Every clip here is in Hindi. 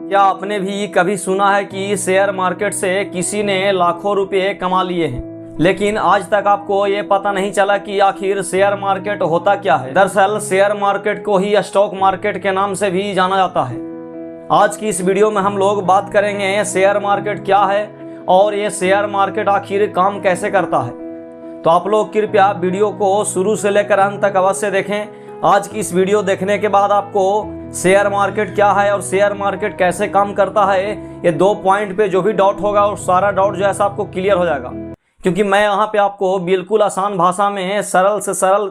क्या आपने भी कभी सुना है कि शेयर मार्केट से किसी ने लाखों रुपए कमा लिए हैं, लेकिन आज तक आपको ये पता नहीं चला कि आखिर शेयर मार्केट होता क्या है। दरअसल शेयर मार्केट को ही स्टॉक मार्केट के नाम से भी जाना जाता है। आज की इस वीडियो में हम लोग बात करेंगे शेयर मार्केट क्या है और ये शेयर मार्केट आखिर काम कैसे करता है। तो आप लोग कृपया वीडियो को शुरू से लेकर अंत तक अवश्य देखें। आज की इस वीडियो देखने के बाद आपको शेयर मार्केट क्या है और शेयर मार्केट कैसे काम करता है, ये 2 पॉइंट पे जो भी डाउट होगा और सारा डाउट जो है आपको क्लियर हो जाएगा। क्योंकि मैं यहाँ पे आपको बिल्कुल आसान भाषा में सरल से सरल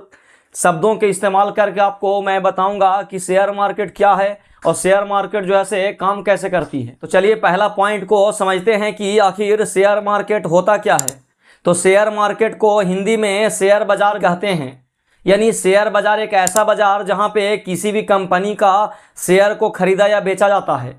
शब्दों के इस्तेमाल करके आपको मैं बताऊंगा कि शेयर मार्केट क्या है और शेयर मार्केट जो है काम कैसे करती है। तो चलिए पहला पॉइंट को समझते हैं कि आखिर शेयर मार्केट होता क्या है। तो शेयर मार्केट को हिंदी में शेयर बाजार कहते हैं। यानी शेयर बाजार एक ऐसा बाजार जहां पे किसी भी कंपनी का शेयर को खरीदा या बेचा जाता है,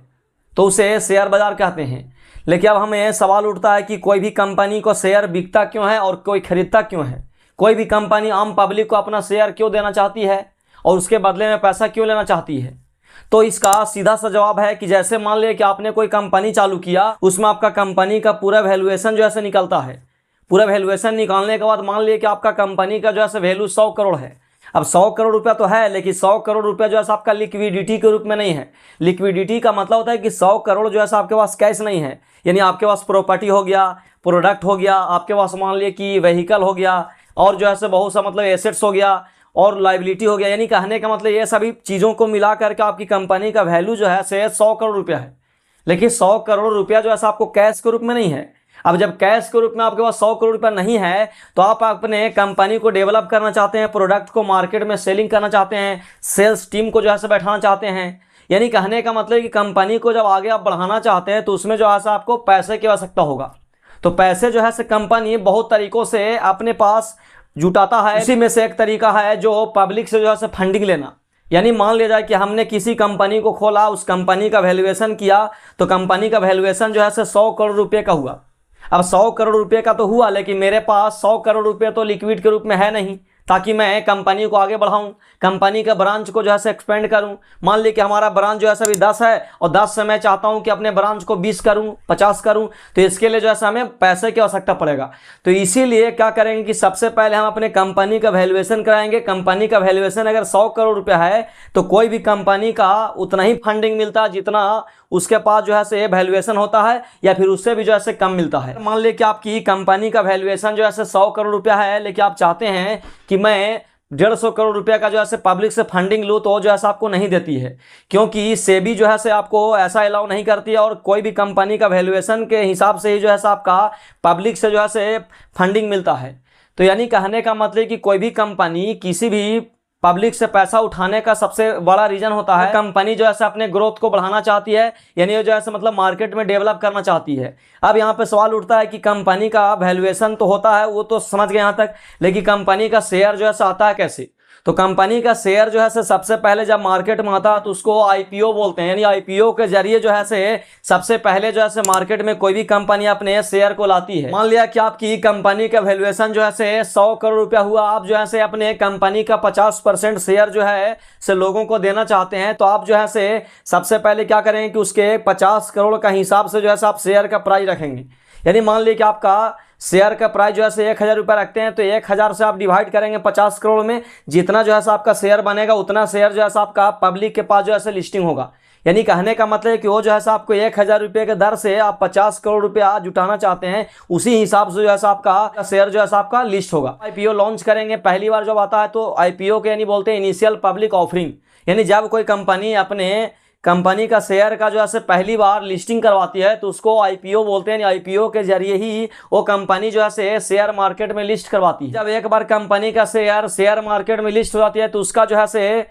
तो उसे शेयर बाजार कहते हैं। लेकिन अब हमें सवाल उठता है कि कोई भी कंपनी को शेयर बिकता क्यों है और कोई खरीदता क्यों है। कोई भी कंपनी आम पब्लिक को अपना शेयर क्यों देना चाहती है और उसके बदले में पैसा क्यों लेना चाहती है। तो इसका सीधा सा जवाब है कि जैसे मान लिया कि आपने कोई कंपनी चालू किया, उसमें आपका कंपनी का पूरा वैल्यूएशन जो है निकलता है। पूरा वैल्यूएशन निकालने के बाद मान लिया कि आपका कंपनी का जो है वैल्यू 100 करोड़ है। अब 100 करोड़ रुपया तो है, लेकिन 100 करोड़ रुपया जो है आपका लिक्विडिटी के रूप में नहीं है। लिक्विडिटी का मतलब होता है कि 100 करोड़ जो है आपके पास कैश नहीं है। यानी आपके पास प्रॉपर्टी हो गया, प्रोडक्ट हो गया, आपके पास मान लिया कि व्हीकल हो गया और जो है बहुत सा मतलब एसेट्स हो गया और लाइबिलिटी हो गया। यानी कहने का मतलब ये सभी चीज़ों को मिला करके आपकी कंपनी का वैल्यू जो है 100 करोड़ रुपया है। लेकिन 100 करोड़ रुपया जो है आपको कैश के रूप में नहीं है। अब जब कैश के रूप में आपके पास 100 करोड़ रुपया नहीं है, तो आप अपने कंपनी को डेवलप करना चाहते हैं, प्रोडक्ट को मार्केट में सेलिंग करना चाहते हैं, सेल्स टीम को जो है बैठाना चाहते हैं। यानी कहने का मतलब कि कंपनी को जब आगे आप बढ़ाना चाहते हैं तो उसमें जो है आपको पैसे की आवश्यकता होगा। तो पैसे जो है कंपनी बहुत तरीकों से अपने पास जुटाता है। इसी में से एक तरीका है जो पब्लिक से जो है फंडिंग लेना। यानी मान लिया जाए कि हमने किसी कंपनी को खोला, उस कंपनी का वैल्यूएशन किया, तो कंपनी का वैल्यूएशन जो है 100 करोड़ रुपये का हुआ। अब 100 करोड़ रुपये का तो हुआ, लेकिन मेरे पास 100 करोड़ रुपये तो लिक्विड के रूप में है नहीं, ताकि मैं कंपनी को आगे बढ़ाऊं, कंपनी का ब्रांच को जो है एक्सपेंड करूं। मान ली कि हमारा ब्रांच जो है अभी 10 है और 10 से मैं चाहता हूं कि अपने ब्रांच को 20 करूं, 50 करूं, तो इसके लिए जो है हमें पैसे की आवश्यकता पड़ेगा। तो इसीलिए क्या करेंगे कि सबसे पहले हम अपने कंपनी का वैल्यूएशन कराएंगे। कंपनी का वैल्यूएशन अगर 100 करोड़ रुपया है तो कोई भी कंपनी का उतना ही फंडिंग मिलता है जितना उसके पास जो है वैल्यूएशन होता है, या फिर उससे भी जो है कम मिलता है। मान लीजिए कि आपकी कंपनी का वैल्यूएशन जो है 100 करोड़ रुपया है, लेकिन आप चाहते हैं कि मैं 150 करोड़ रुपया का जो है पब्लिक से फंडिंग लूँ, तो जो है आपको नहीं देती है, क्योंकि सेबी जो है आपको ऐसा अलाउ नहीं करती है। और कोई भी कंपनी का वैल्यूएशन के हिसाब से ही जो है आपका पब्लिक से जो है फंडिंग मिलता है। तो यानी कहने का मतलब कि कोई भी कंपनी किसी भी पब्लिक से पैसा उठाने का सबसे बड़ा रीजन होता है कंपनी जो है अपने ग्रोथ को बढ़ाना चाहती है, यानी जो है मतलब मार्केट में डेवलप करना चाहती है। अब यहाँ पे सवाल उठता है कि कंपनी का वैल्यूएशन तो होता है, वो तो समझ गए यहाँ तक, लेकिन कंपनी का शेयर जो है आता है कैसे। तो कंपनी का शेयर जो है सबसे पहले जब मार्केट में आता है तो उसको आईपीओ बोलते हैं। यानी आईपीओ के जरिए जो है सबसे पहले जो है मार्केट में कोई भी कंपनी अपने शेयर को लाती है। मान लिया कि आपकी कंपनी का वैल्यूएशन जो है 100 करोड़ रुपया हुआ, आप जो है अपने कंपनी का 50% शेयर जो है लोगों को देना चाहते हैं। तो आप जो है सबसे पहले क्या करेंगे कि उसके 50 करोड़ का हिसाब से जो है आप शेयर का प्राइस रखेंगे। यानी मान लीजिए कि आपका शेयर का प्राइस जो है 1000 रुपये रखते हैं, तो 1000 से आप डिवाइड करेंगे 50 करोड़ में। जितना जो है आपका शेयर बनेगा उतना शेयर जो है आपका पब्लिक के पास जो है लिस्टिंग होगा। यानी कहने का मतलब है कि वो जो है आपको 1000 रुपये के दर से आप 50 करोड़ रुपया जुटाना चाहते हैं, उसी हिसाब से जो है आपका शेयर जो है आपका लिस्ट होगा। आईपीओ लॉन्च करेंगे, पहली बार जब आता है तो आईपीओ के यानी बोलते हैं इनिशियल पब्लिक ऑफरिंग। यानी जब कोई कंपनी अपने कंपनी का शेयर का जो है पहली बार लिस्टिंग करवाती है तो उसको आईपीओ बोलते हैं। आईपीओ के जरिए ही वो कंपनी जो है शेयर मार्केट में लिस्ट करवाती है। जब एक बार कंपनी का शेयर मार्केट में लिस्ट हो जाती है तो उसका जो है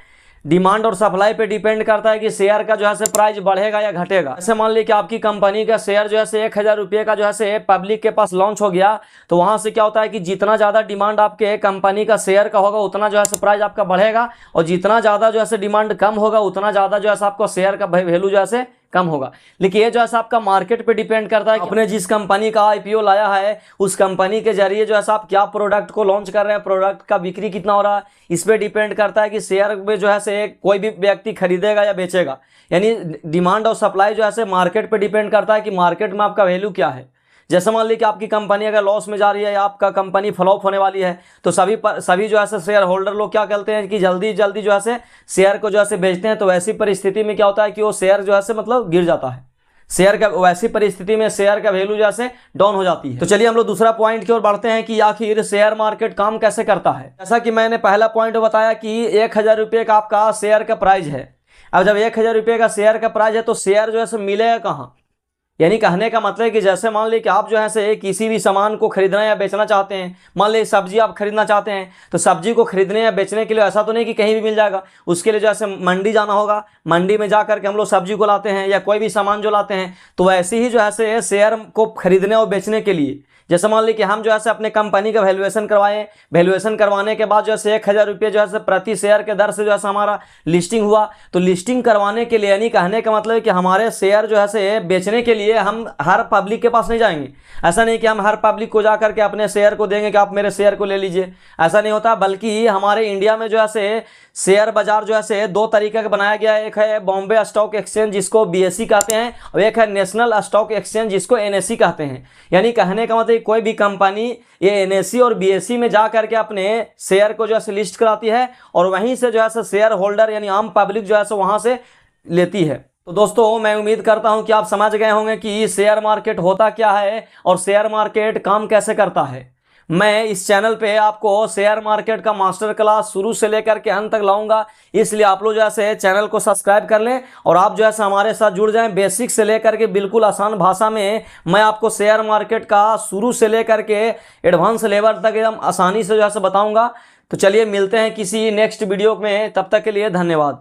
डिमांड और सप्लाई पे डिपेंड करता है कि शेयर का जो है प्राइस बढ़ेगा या घटेगा। जैसे मान लीजिए कि आपकी कंपनी का शेयर जो है 1000 रुपये का जो है पब्लिक के पास लॉन्च हो गया, तो वहां से क्या होता है कि जितना ज़्यादा डिमांड आपके कंपनी का शेयर का होगा उतना जो है प्राइस आपका बढ़ेगा, और जितना ज़्यादा जो है डिमांड कम होगा उतना ज़्यादा जो है आपको शेयर का वैल्यू जो है कम होगा। लेकिन ये जो है आपका मार्केट पे डिपेंड करता है, आपने जिस कंपनी का आईपीओ लाया है उस कंपनी के जरिए जो है आप क्या प्रोडक्ट को लॉन्च कर रहे हैं, प्रोडक्ट का बिक्री कितना हो रहा है, इस पे डिपेंड करता है कि शेयर में जो है कोई भी व्यक्ति खरीदेगा या बेचेगा। यानी डिमांड और सप्लाई जो है मार्केट पे डिपेंड करता है कि मार्केट में आपका वैल्यू क्या है। जैसे मान लीजिए कि आपकी कंपनी अगर लॉस में जा रही है या आपका कंपनी फ्लॉप होने वाली है, तो सभी जो है शेयर होल्डर लोग क्या करते हैं कि जल्दी जल्दी जो है शेयर को जो है बेचते हैं। तो वैसी परिस्थिति में क्या होता है कि वो शेयर जो है मतलब गिर जाता है, शेयर का वैसी परिस्थिति में शेयर का वैल्यू जैसे डाउन हो जाती है। तो चलिए हम लोग दूसरा पॉइंट की ओर बढ़ते हैं कि आखिर शेयर मार्केट काम कैसे करता है। जैसा कि मैंने पहला पॉइंट बताया कि 1000 रुपये का आपका शेयर का प्राइस है। अब जब 1000 रुपये का शेयर का प्राइस है तो शेयर जो है मिलेगा कहाँ, यानी कहने का मतलब है कि जैसे मान लीजिए कि आप जो है किसी भी सामान को खरीदना या बेचना चाहते हैं, मान लीजिए सब्जी आप खरीदना चाहते हैं, तो सब्जी को खरीदने या बेचने के लिए ऐसा तो नहीं कि कहीं भी मिल जाएगा, उसके लिए जैसे मंडी जाना होगा, मंडी में जा करके हम लोग सब्जी को लाते हैं या कोई भी सामान जो लाते हैं। तो वैसे ही जो है शेयर को खरीदने और बेचने के लिए जैसे मान लीजिए कि हम जो है अपने कंपनी का वैल्यूएशन करवाएं, वैल्यूएशन करवाने के बाद जो है 1000 रुपये जो है प्रति शेयर के दर से जो है हमारा लिस्टिंग हुआ। तो लिस्टिंग करवाने के लिए यानी कहने का मतलब है कि हमारे शेयर जो है बेचने के लिए हम हर पब्लिक के पास नहीं जाएंगे। ऐसा नहीं कि हम हर पब्लिक को जा करके अपने शेयर को देंगे कि आप मेरे शेयर को ले लीजिए, ऐसा नहीं होता। बल्कि हमारे इंडिया में जो है शेयर बाजार जो है 2 तरीके का बनाया गया है। एक है बॉम्बे स्टॉक एक्सचेंज जिसको BSE कहते हैं, और एक है नेशनल स्टॉक एक्सचेंज जिसको NSE कहते हैं। यानी कहने का मतलब कोई भी कंपनी ये NSE और BSE में जा करके अपने शेयर को जो है लिस्ट कराती है और वहीं से जो है शेयर होल्डर यानी आम पब्लिक जो है वहां से लेती है। तो दोस्तों मैं उम्मीद करता हूं कि आप समझ गए होंगे कि शेयर मार्केट होता क्या है और शेयर मार्केट काम कैसे करता है। मैं इस चैनल पे आपको शेयर मार्केट का मास्टर क्लास शुरू से लेकर के अंत तक लाऊंगा, इसलिए आप लोग जो है चैनल को सब्सक्राइब कर लें और आप जो है हमारे साथ जुड़ जाएं। बेसिक से लेकर के बिल्कुल आसान भाषा में मैं आपको शेयर मार्केट का शुरू से लेकर के एडवांस लेवल तक एकदम आसानी से जो है बताऊंगा। तो चलिए मिलते हैं किसी नेक्स्ट वीडियो में, तब तक के लिए धन्यवाद।